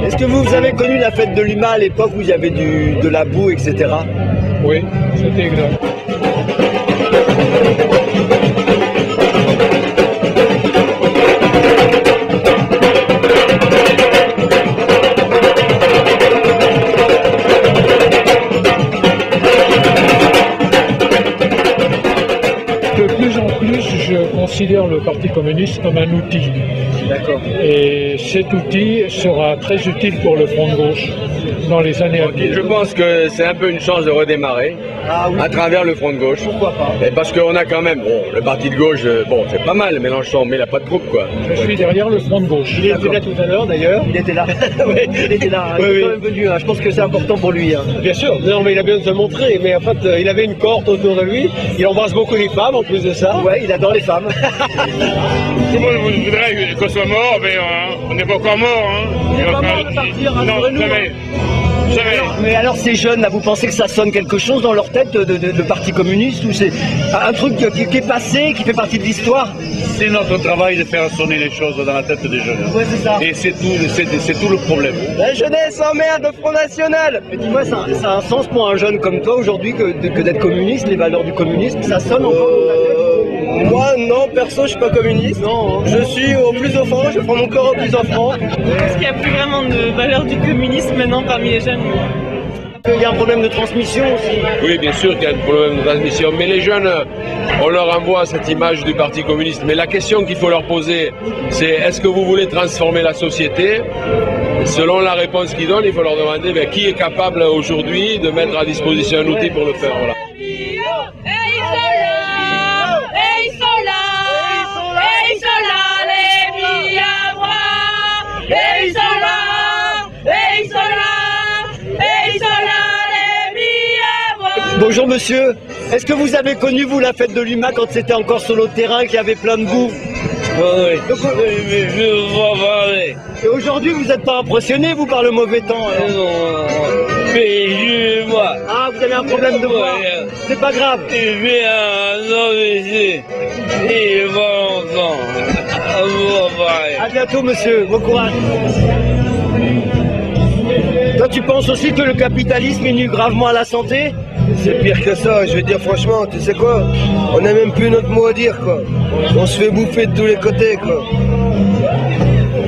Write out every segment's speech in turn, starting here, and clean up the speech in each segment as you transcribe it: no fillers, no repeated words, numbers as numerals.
Est-ce que vous avez connu la fête de l'UMA à l'époque où il y avait de la boue, etc. Oui, c'était exact. De plus en plus, je considère le Parti communiste comme un outil. D'accord. Et cet outil sera très utile pour le Front de gauche dans les années à venir. Je pense que c'est un peu une chance de redémarrer à travers le Front de gauche. Pourquoi pas? Et parce qu'on a quand même, bon, le parti de gauche, bon, c'est pas mal Mélenchon, mais il n'a pas de groupe, quoi. Je suis derrière le Front de gauche. Il était là tout à l'heure d'ailleurs. Il était là. Oui, il était là. Il est quand même venu. Je pense que c'est important pour lui. Bien sûr, non mais il a bien de se montrer, mais en fait il avait une cohorte autour de lui, il embrasse beaucoup les femmes en plus de ça. Ouais, il adore les femmes. Tout le monde voudrait qu'on soit mort, mais on n'est pas encore mort. Hein. On n'est pas mort de partir, rassurez-nous. Jamais. Jamais. Mais alors ces jeunes là, vous pensez que ça sonne quelque chose dans leur tête de Parti communiste, ou c'est un truc qui est passé, qui fait partie de l'histoire? C'est notre travail de faire sonner les choses dans la tête des jeunes. Ouais, c'est ça. Et c'est tout le problème. La jeunesse emmerde le Front National. Mais dis-moi, ça a un sens pour un jeune comme toi aujourd'hui que d'être communiste, les valeurs du communisme, ça sonne encore dans ta tête? Moi non, perso je suis pas communiste. Non. Je suis au plus offrant, je prends mon corps au plus offrant. Est-ce qu'il n'y a plus vraiment de valeur du communisme maintenant parmi les jeunes? Il y a un problème de transmission aussi. Oui, bien sûr qu'il y a un problème de transmission, mais les jeunes, on leur envoie cette image du Parti communiste. Mais la question qu'il faut leur poser, c'est est-ce que vous voulez transformer la société? Selon la réponse qu'ils donnent, il faut leur demander qui est capable aujourd'hui de mettre à disposition un outil pour le faire. Voilà. Bonjour monsieur, est-ce que vous avez connu vous la fête de l'UMA quand c'était encore sur le terrain, qu'il y avait plein de boue? Oui, je vois parler. Et aujourd'hui vous n'êtes pas impressionné vous par le mauvais temps alors? Non, mais je vois. Ah, vous avez un problème de voix? C'est pas grave. Je fais un AVC et il va longtemps. À bientôt monsieur, bon courage. Toi tu penses aussi que le capitalisme nuit gravement à la santé? C'est pire que ça, je veux dire franchement, tu sais quoi? On n'a même plus notre mot à dire quoi. On se fait bouffer de tous les côtés quoi.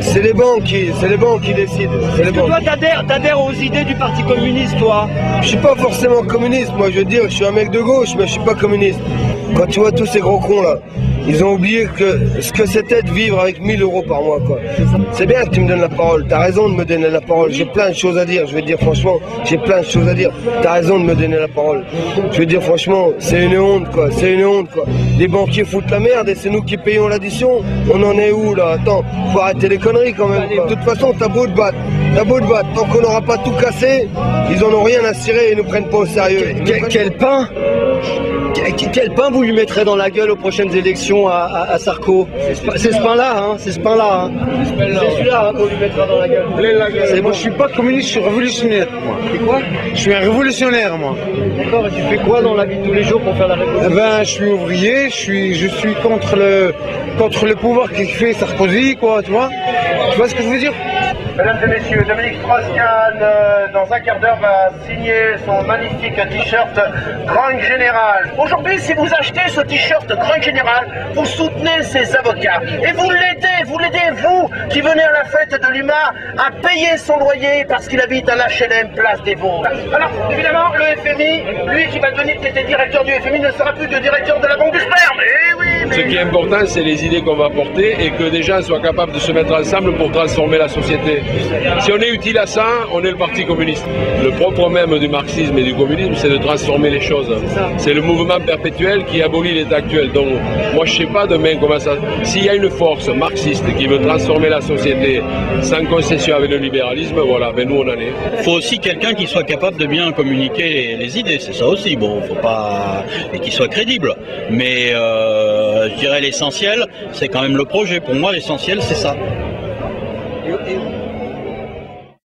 C'est les banques qui décident. Est-ce que toi t'adhères aux idées du Parti communiste toi? Je suis pas forcément communiste, moi je veux dire, je suis un mec de gauche, mais je suis pas communiste. Quand tu vois tous ces gros cons là, ils ont oublié ce que c'était de vivre avec 1000 € par mois quoi. C'est bien que tu me donnes la parole, t'as raison de me donner la parole, j'ai plein de choses à dire, je veux dire franchement, j'ai plein de choses à dire, t'as raison de me donner la parole. Je veux dire franchement, c'est une honte quoi, c'est une honte quoi. Les banquiers foutent la merde et c'est nous qui payons l'addition, on en est où là? Attends, faut arrêter les conneries quand même quoi. De toute façon, t'as beau te battre, tant qu'on n'aura pas tout cassé, ils en ont rien à cirer et ils nous prennent pas au sérieux. Quel pain? Quel pain vous lui mettrez dans la gueule aux prochaines élections à Sarko? C'est ce pain-là, hein? C'est ce pain-là, hein? C'est celui-là qu'on lui mettra dans la gueule. Moi je suis pas communiste, je suis révolutionnaire moi. C'est quoi? Je suis un révolutionnaire moi. D'accord, et tu fais quoi dans la vie de tous les jours pour faire la révolution? Eh ben, je suis ouvrier, je suis contre le pouvoir qui fait Sarkozy, quoi, tu vois? Tu vois ce que je veux dire? Mesdames et messieurs, Dominique Strauss-Kahn, dans un quart d'heure, va signer son magnifique t-shirt Grand Général. Aujourd'hui, si vous achetez ce t-shirt Grand Général, vous soutenez ses avocats. Et vous l'aidez, vous, qui venez à la fête de l'UMA, à payer son loyer parce qu'il habite à l'HLM Place des Vosges. Alors, évidemment, le FMI, lui qui va devenir, qui était directeur du FMI, ne sera plus que directeur de la Banque du Sperme. Eh oui, mais... Ce qui est important, c'est les idées qu'on va porter et que des gens soient capables de se mettre ensemble pour transformer la société. Si on est utile à ça, on est le Parti communiste. Le propre même du marxisme et du communisme, c'est de transformer les choses. C'est le mouvement perpétuel qui abolit l'état actuel. Donc, moi, je ne sais pas demain comment ça... S'il y a une force marxiste qui veut transformer la société sans concession avec le libéralisme, voilà, ben nous, on en est. Il faut aussi quelqu'un qui soit capable de bien communiquer les idées, c'est ça aussi. Bon, faut pas... et qui soit crédible. Mais je dirais l'essentiel, c'est quand même le projet. Pour moi, l'essentiel, c'est ça.